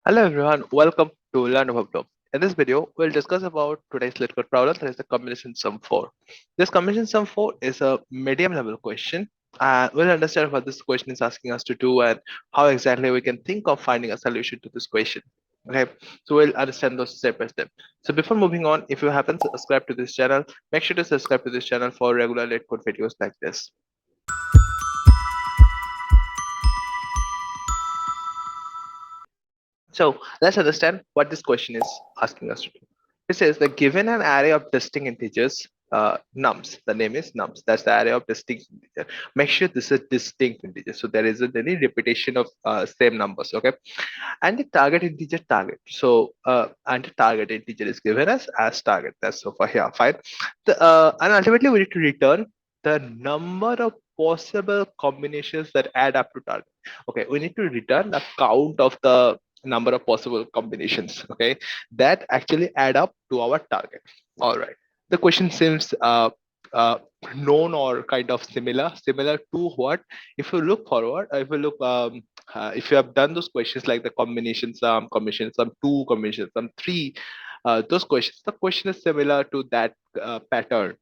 Hello everyone, welcome to Learn Overflow. In this video, we'll discuss about today's LeetCode problem, that is the combination sum 4. This combination sum 4 is a medium level question, and we'll understand what this question is asking us to do and how exactly we can think of finding a solution to this question. Okay, so we'll understand those step by step. So before moving on, if you haven't subscribed to this channel, make sure to subscribe to this channel for regular LeetCode videos like this. So let's understand what this question is asking us to do. It says that given an array of distinct integers, nums, the name is nums, that's the array of distinct integer. Make sure this is distinct integer, so there isn't any repetition of same numbers, okay? And the target integer target. So and the target integer is given as target. That's so far here, fine. And ultimately we need to return the number of possible combinations that add up to target. Okay, we need to return the count of the number of possible combinations, okay, that actually add up to our target. All right, the question seems uh, known or kind of similar to what, if you look forward, if you look if you have done those questions like the combination sum 2, combination sum 3, those questions, the question is similar to that pattern,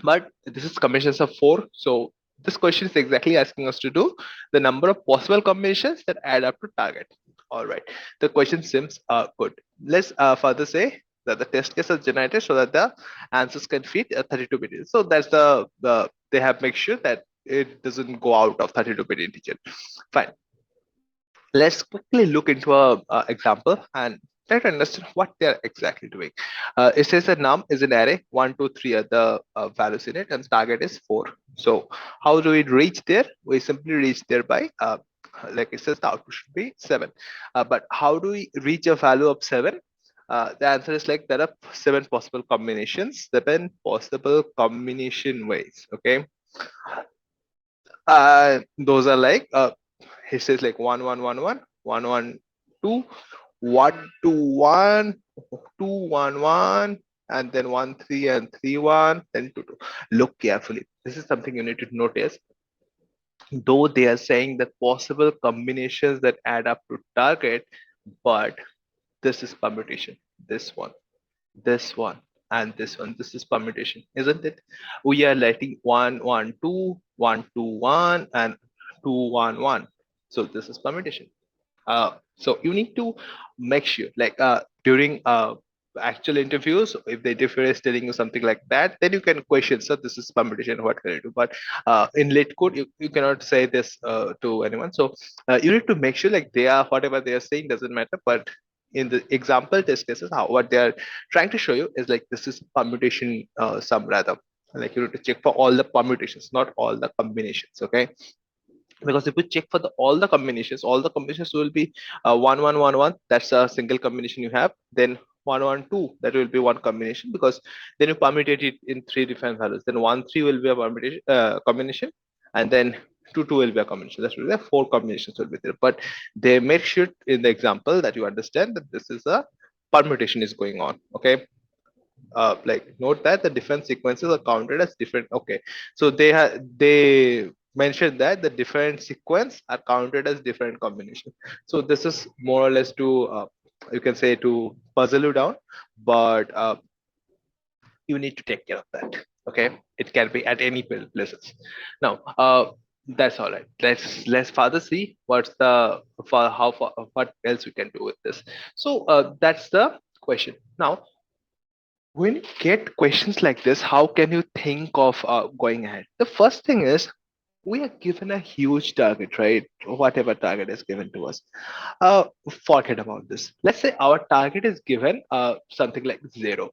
but this is combinations of 4. So this question is exactly asking us to do the number of possible combinations that add up to target. All right, the question seems good. Let's further say that the test case is generated so that the answers can fit 32 bit. So that's the they have make sure that it doesn't go out of 32-bit integer. Fine. Let's quickly look into a example and try to understand what they're exactly doing. It says that num is an array, 1, 2, 3 are the values in it, and target is 4. So how do we reach there? We simply reach there by like it says the output should be 7. But how do we reach a value of 7? The answer is like there are 7 possible combinations, 7 possible combination ways. Okay, those are like it says like 1 1 1 1 1 1 2 1 2 1 2 1 1 and then 1 3 and 3 1 then 2 2. Look carefully, this is something you need to notice. Though they are saying that possible combinations that add up to target, but this is permutation, this one and this one, this is permutation, isn't it? We are letting 1 1 2 1 2 1 and 2 1 1. So this is permutation. So you need to make sure like during actual interviews, if the interviewer is telling you something like that, then you can question, so this is permutation, what can I do? But in late code, you cannot say this to anyone. So you need to make sure like they are, whatever they are saying doesn't matter, but in the example test cases, how what they are trying to show you is like this is permutation sum rather, like you need to check for all the permutations, not all the combinations, okay? Because if you check for all the combinations will be 1 1 1 1, that's a single combination you have, then 1 1 2, that will be one combination, because then you permutate it in three different values, then 1 3 will be a permutation combination, and then 2 2 will be a combination, that's really four combinations will be there. But they make sure in the example that you understand that this is a permutation is going on, okay? Like note that the different sequences are counted as different, okay? So they mentioned that the different sequence are counted as different combination. So this is more or less to you can say to puzzle you down, but you need to take care of that, okay? It can be at any places. Now that's all right. Let's further see what's the for how far, what else we can do with this. So that's the question. Now when you get questions like this, how can you think of going ahead? The first thing is we are given a huge target, right? Whatever target is given to us. Uh, Forget about this. Let's say our target is given something like 0.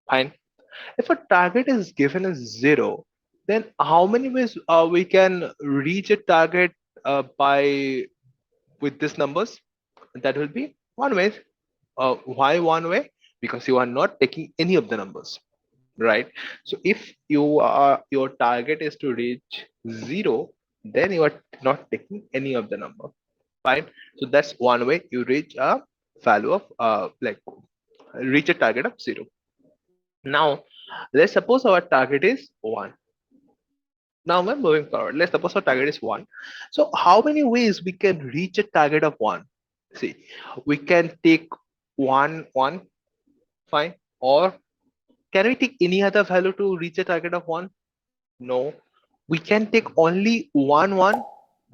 Fine. If a target is given as 0, then how many ways we can reach a target by with these numbers? That will be one way. Why one way? Because you are not taking any of the numbers, right? So if your target is to reach 0, then you are not taking any of the number. Fine. So that's one way you reach a value of like reach a target of 0. Now let's suppose our target is 1. Now we're moving forward. Let's suppose our target is 1. So how many ways we can reach a target of 1? See, we can take 1 1, fine, or can we take any other value to reach a target of 1? No, we can take only 1 1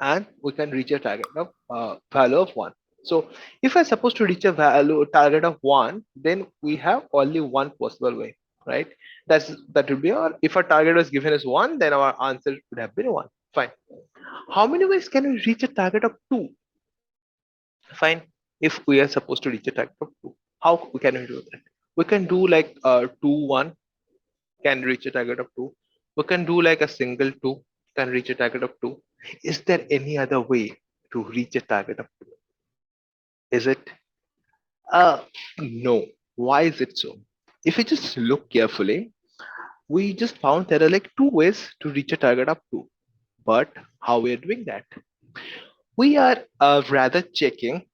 and we can reach a target of value of 1. So if I'm supposed to reach a value target of 1, then we have only one possible way, right? That would be our, if our target was given as 1, then our answer would have been 1. Fine. How many ways can we reach a target of 2? Fine. If we are supposed to reach a target of 2, how can we do that? We can do like 2 1 can reach a target of 2. We can do like a single 2 can reach a target of 2. Is there any other way to reach a target of 2? Is it? No. Why is it so? If you just look carefully, we just found there are like two ways to reach a target of 2. But how we are doing that? We are rather checking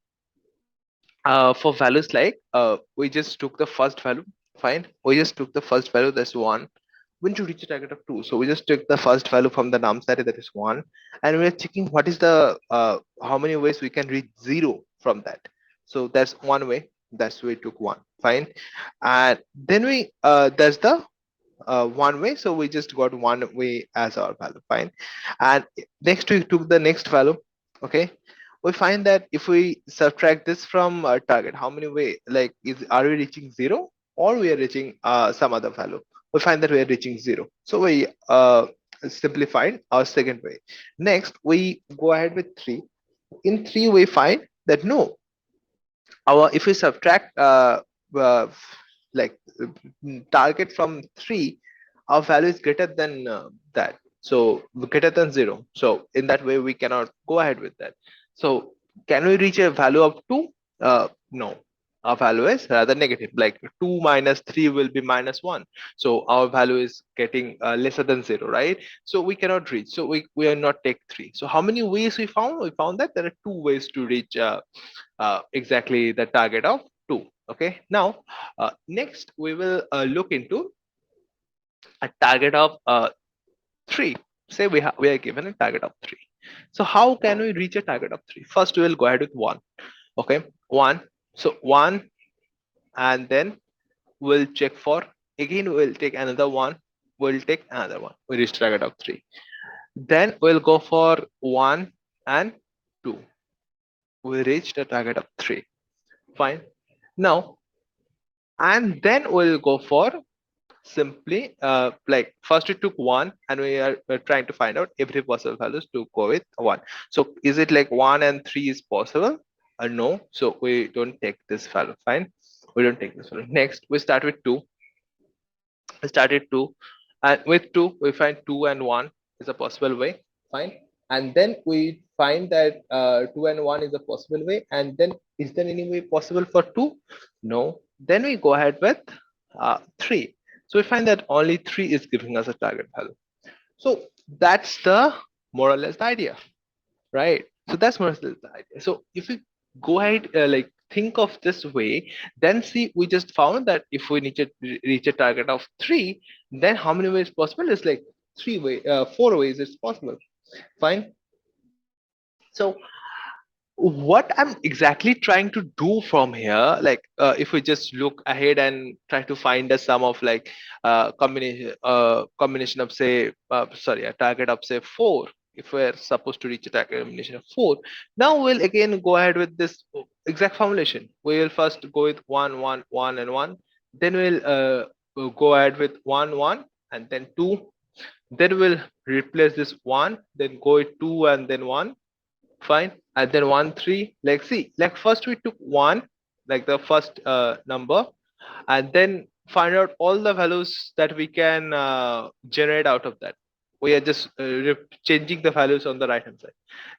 for values like we just took the first value, fine. We just took the first value, that's 1. We need to reach a target of 2. So we just took the first value from the num set, that is 1. And we are checking what is the how many ways we can reach 0 from that. So that's one way. That's we took 1. Fine. And then we there's the one way, so we just got one way as our value. Fine. And next we took the next value. Okay, we find that if we subtract this from target, how many way, like, are we reaching 0 or we are reaching some other value? We find that we are reaching 0, so we simplified our second way. Next we go ahead with 3. In 3 we find that no, our, if we subtract uh, like target from 3, our value is greater than that, so greater than 0, so in that way we cannot go ahead with that. So can we reach a value of 2? No, our value is rather negative, like 2 minus 3 will be minus 1, so our value is getting lesser than 0, right? So we cannot reach, so we are not take 3. So how many ways we found? We found that there are two ways to reach exactly the target of 2. Okay, now next we will look into a target of 3. Say we are given a target of 3. So how can we reach a target of 3? First we will go ahead with 1. Okay, 1. So 1, and then we'll check for, again we'll take another 1, we'll take another 1, we reach target of 3. Then we'll go for 1 and 2, we reached a target of 3. Fine. Now, and then we'll go for simply like first we took 1 and we're trying to find out every possible values to go with 1. So is it like 1 and 3 is possible? No, so we don't take this value. Fine, we don't take this value. Next we start with 2. We started 2, and with 2 we find 2 and 1 is a possible way. Fine. And then we find that 2 and 1 is a possible way, and then is there any way possible for 2? No. Then we go ahead with 3. So we find that only 3 is giving us a target value. So that's the more or less the idea, right? So that's more or less the idea. So if we go ahead, like, think of this way, then see, we just found that if we need to reach a target of 3, then how many ways possible? Is like 4 ways it's possible. Fine. So what I'm exactly trying to do from here, like if we just look ahead and try to find a sum of like combination of say sorry, a target of say 4, if we're supposed to reach a target combination of 4, now we'll again go ahead with this exact formulation. We will first go with 1 1 1 and 1, then we'll go ahead with 1 1 and then 2, then we'll replace this 1, then go with 2 and then 1. Fine. And then 1 3, like, see, like first we took 1, like the first number, and then find out all the values that we can generate out of that. We are just changing the values on the right hand side.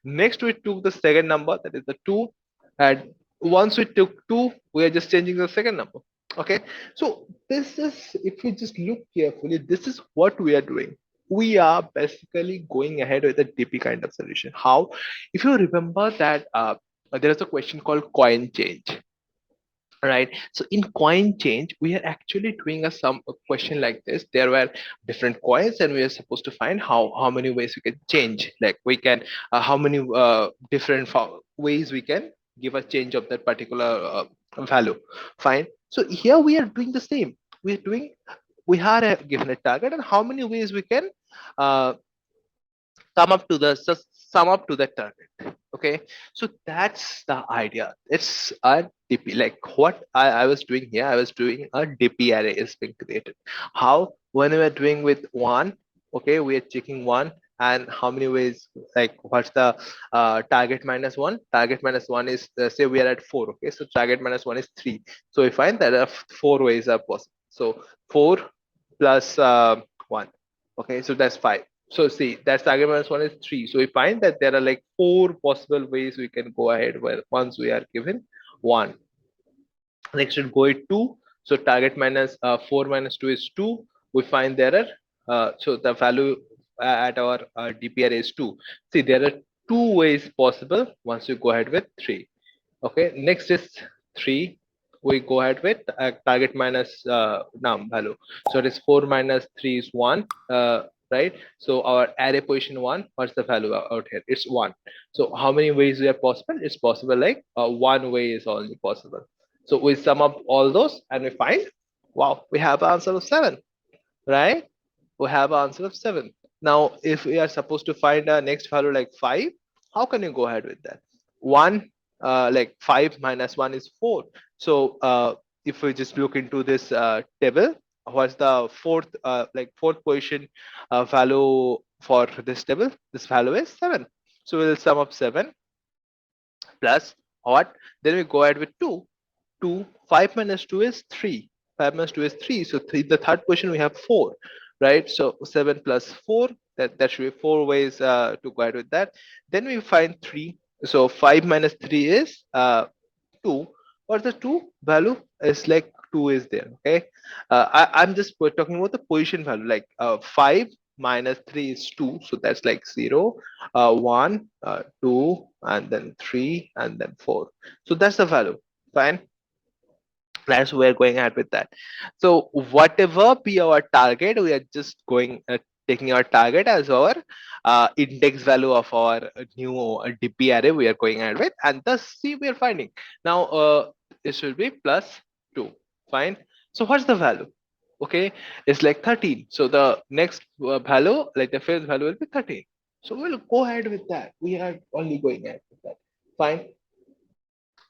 Next we took the second number, that is the 2, and once we took 2, we are just changing the second number. Okay, so this is, if you just look carefully, this is what we are doing. We are basically going ahead with a DP kind of solution. How? If you remember that there is a question called coin change, right? So in coin change, we are actually doing a question like this. There were different coins, and we are supposed to find how many ways we can change. Like we can how many different ways we can give a change of that particular value. Fine. So here we are doing the same. We're doing, we are given a target, and how many ways we can uh, come up to the sum up to that target. Okay, so that's the idea. It's a DP, like what I was doing here, I was doing a DP array is being created. How, when we are doing with one, okay, we are checking one, and how many ways, like what's the target minus one, target minus one is say we are at four, okay, so target minus one is three, so we find that four ways are possible. So four plus one, okay, so that's five. So see, that's target minus one is three. So we find that there are like four possible ways we can go ahead where once we are given one. Next should go with two. So target minus four minus two is two. We find there are so the value at our DPR is two. See, there are two ways possible once you go ahead with three. Okay, next is three. We go ahead with target minus num value. So it is four minus three is one, right? So our array position one, what's the value out here? It's one. So how many ways we are possible? It's possible like one way is only possible. So we sum up all those and we find, wow, we have an answer of seven, right? We have an answer of seven. Now, if we are supposed to find a next value like five, how can you go ahead with that? One, like five minus one is four. So if we just look into this table, what's the fourth, like fourth position value for this table? This value is seven. So we'll sum up seven plus what? Then we go ahead with two. 2, 5 minus 2 is 3. 5 minus 2 is 3. So three, the third question we have 4, right? So 7 plus 4, that should be 4 ways to go ahead with that. Then we find 3. So 5 minus 3 is 2. Or the 2 value is like 2 is there, okay? I'm just talking about the position value, like 5 minus 3 is 2. So that's like 0, 1, 2, and then 3, and then 4. So that's the value. Fine, that's we're going ahead with that. So whatever be our target, we are just going taking our target as our index value of our new DP array we are going ahead with, and thus see we are finding now it should be plus 2. Fine. So what's the value? Okay, it's like 13. So the next value, like the fifth value will be 13. So we'll go ahead with that. We are only going ahead with that. Fine,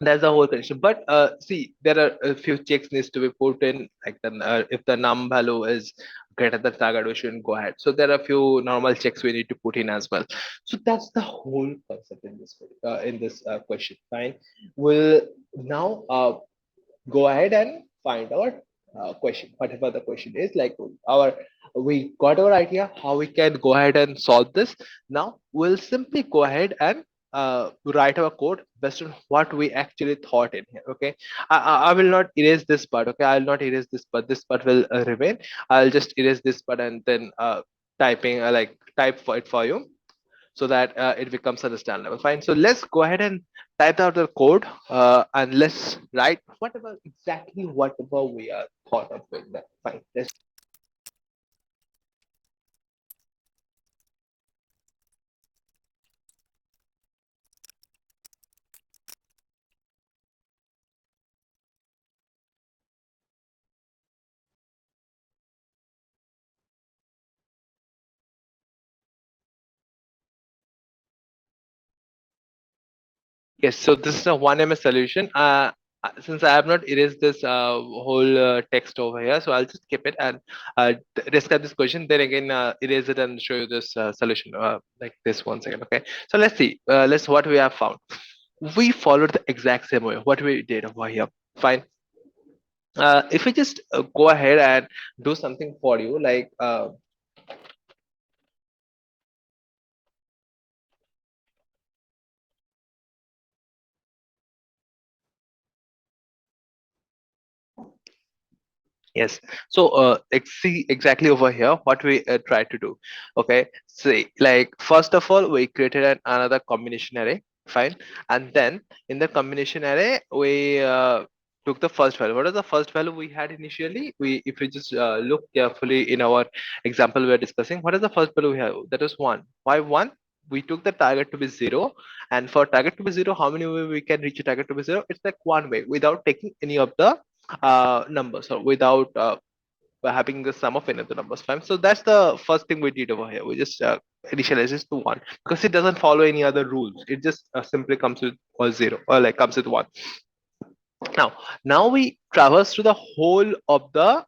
that's the whole condition. But see, there are a few checks needs to be put in, like the if the num value is greater than target, we shouldn't go ahead. So there are a few normal checks we need to put in as well. So that's the whole concept in this question. Fine, we'll now go ahead and find our question, whatever the question is. Like our, we got our idea how we can go ahead and solve this. Now we'll simply go ahead and write our code based on what we actually thought in here. Okay, I will not erase this part. Okay, I'll not erase this part. This part will remain. I'll just erase this part and then typing like type for it for you, so that it becomes understandable. Fine. So let's go ahead and type out the code and let's write whatever exactly whatever we are thought of doing that. Fine. Let's. Yes. So this is a 1ms solution. Since I have not erased this whole text over here, so I'll just keep it and describe this question. Then again, erase it and show you this solution like this. 1 second. Okay. So let's see. Let's what we have found. We followed the exact same way. What we did over here. Fine. If we just go ahead and do something for you, like yes, so see exactly over here what we try to do. Okay, see, like first of all we created another combination array. Fine, and then in the combination array we took the first value. What is the first value we had initially? We, if we just look carefully in our example we are discussing, what is the first value we have? That is one. Why one? we took the target to be 0, and for target to be 0, how many way we can reach a target to be 0? It's like one way without taking any of the numbers, or without having the sum of any of the numbers. Fine. So that's the first thing we did over here. We just initialize this to 1 because it doesn't follow any other rules. It just simply comes with a 0, or like comes with 1. Now we traverse to the whole of the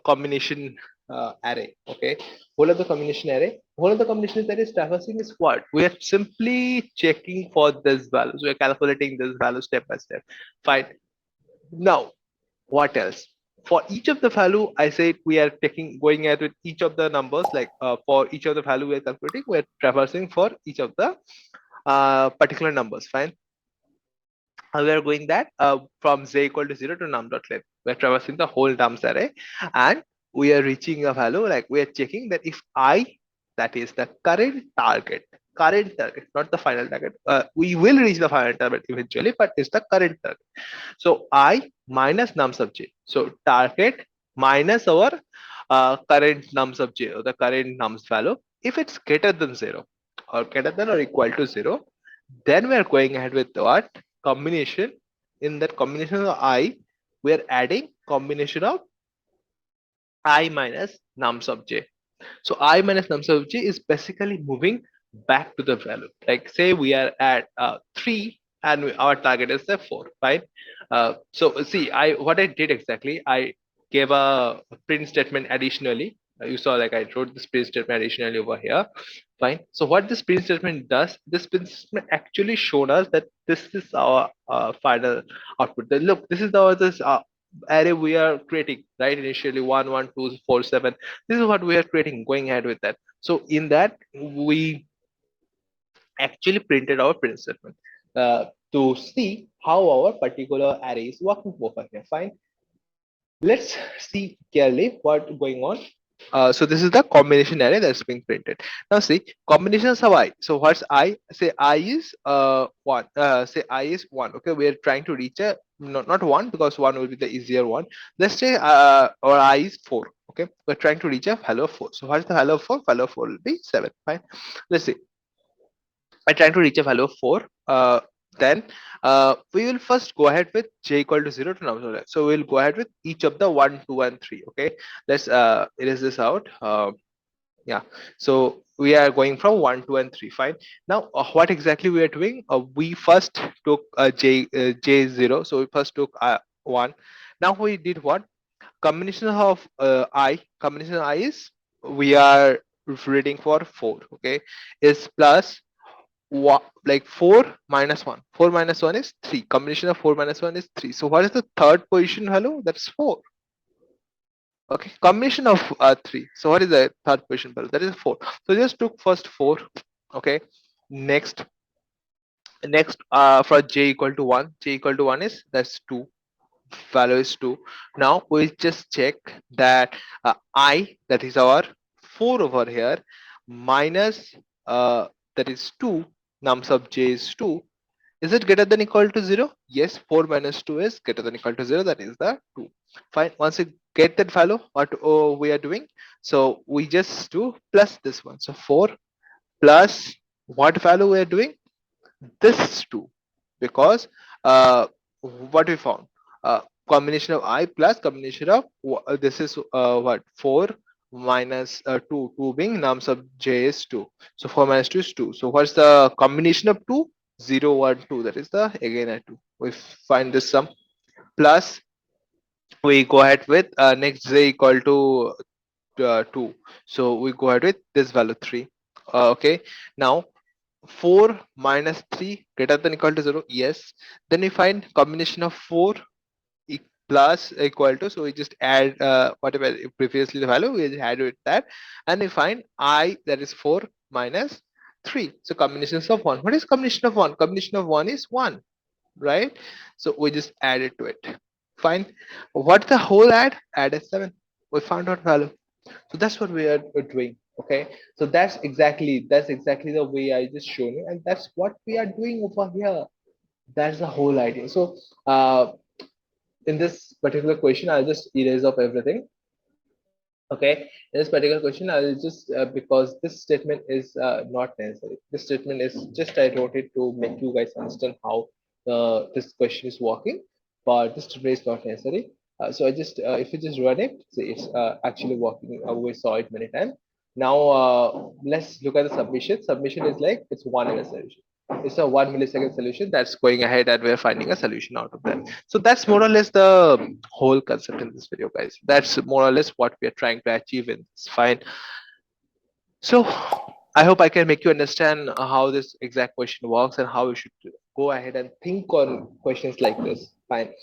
combination array. Okay, whole of the combination array. Whole of the combination that is traversing is what? We are simply checking for this values. We are calculating this value step by step. Fine. Now, what else? For each of the value, I said we are taking going ahead with each of the numbers. Like for each of the value we are calculating, we are traversing for each of the particular numbers. Fine. We are going that from z equal to 0 to num dot length. We're traversing the whole nums array, and we are reaching a value, like we are checking that if I, that is the current target, not the final target. We will reach the final target eventually, but it's the current target. So I minus num sub j. So target minus our current num sub j, or the current nums value. If it's greater than 0, or greater than or equal to 0, then we are going ahead with what? Combination. In that combination of I, we are adding combination of I minus num sub j. So I minus num sub j is basically moving back to the value. Like say we are at 3, and our target is 4, right? So see, I what I did exactly, I gave a print statement additionally. You saw, like I wrote this print statement additionally over here. Fine. So what this print statement does, this print statement actually showed us that this is our final output. Look, this is our this array we are creating, right? Initially 1 1 2 4 7. This is what we are creating, going ahead with that. So in that, we actually printed our print statement to see how our particular array is working over here. Fine. Let's see clearly what's going on. So this is the combination array that's being printed. Now see, combinations of I. So what's I? Say I is 1. Say I is 1. Okay, we are trying to reach a not 1, because 1 will be the easier one. Let's say our I is 4. Okay, we're trying to reach a value of 4. So what's the value of 4? Value of 4 will be 7. Fine. Let's see. I try to reach a value of 4. Then we will first go ahead with j equal to 0 to now. So we'll go ahead with each of the 1, 2, and 3. Okay, let's erase this out. Yeah, so we are going from 1 2 and 3. Fine. Now what exactly we are doing, we first took j0. So we first took 1. Now we did what? Combination of combination of I is, we are reading for 4. Okay, is plus like 4 minus 1. 4 minus 1 is 3. Combination of 4 minus 1 is 3. So what is the third position value? That's 4. Okay, combination of 3. So what is the third position value? That is 4. So just took first 4. Okay, next for j equal to 1. J equal to 1 is, that's 2. Value is 2. Now we just check that I, that is our 4 over here, minus that is 2, num sub j is 2. Is it greater than equal to 0? Yes, 4 minus 2 is greater than equal to 0. That is the 2. Fine. Once you get that value, what we are doing? So we just do plus this one. So 4 plus what value we are doing? This 2. Because what we found? Combination of I plus combination of this is what? 4 minus 2. 2 being num sub j is 2. So 4 minus 2 is 2. So what's the combination of 2? 0 1 2. That is the again a 2. We find this sum, plus we go ahead with next j equal to 2. So we go ahead with this value 3. Okay, now 4 minus 3 greater than equal to 0. Yes. Then we find combination of 4 plus equal to, so we just add whatever previously the value, we just add with that, and we find I, that is 4 minus 3. So combinations of 1. What is combination of 1? Combination of 1 is 1, right? So we just add it to it. Fine. What's the whole add is 7. We found out value. So that's what we are doing. Okay, so that's exactly the way I just shown you, and that's what we are doing over here. That's the whole idea. So in this particular question, I'll just erase off everything. Okay, in this particular question, I'll just because this statement is not necessary. This statement is just I wrote it to make you guys understand how this question is working, but this statement is not necessary. So I just if you just run it, see it's actually working. We saw it many times. Now let's look at the submission. Submission is like it's 1 minute solution. It's a 1 millisecond solution that's going ahead, and we're finding a solution out of that. So that's more or less the whole concept in this video, guys. That's more or less what we are trying to achieve in this. Fine. So I hope I can make you understand how this exact question works and how you should go ahead and think on questions like this. Fine.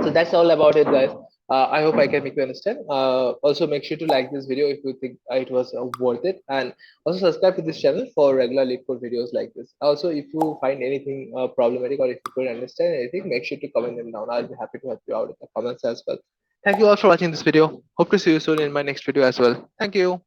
So that's all about it, guys. I hope I can make you understand. Also, make sure to like this video if you think it was worth it, and also subscribe to this channel for regular LeetCode videos like this. Also, if you find anything problematic or if you couldn't understand anything, make sure to comment them down. I'll be happy to help you out in the comments as well. Thank you all for watching this video. Hope to see you soon in my next video as well. Thank you.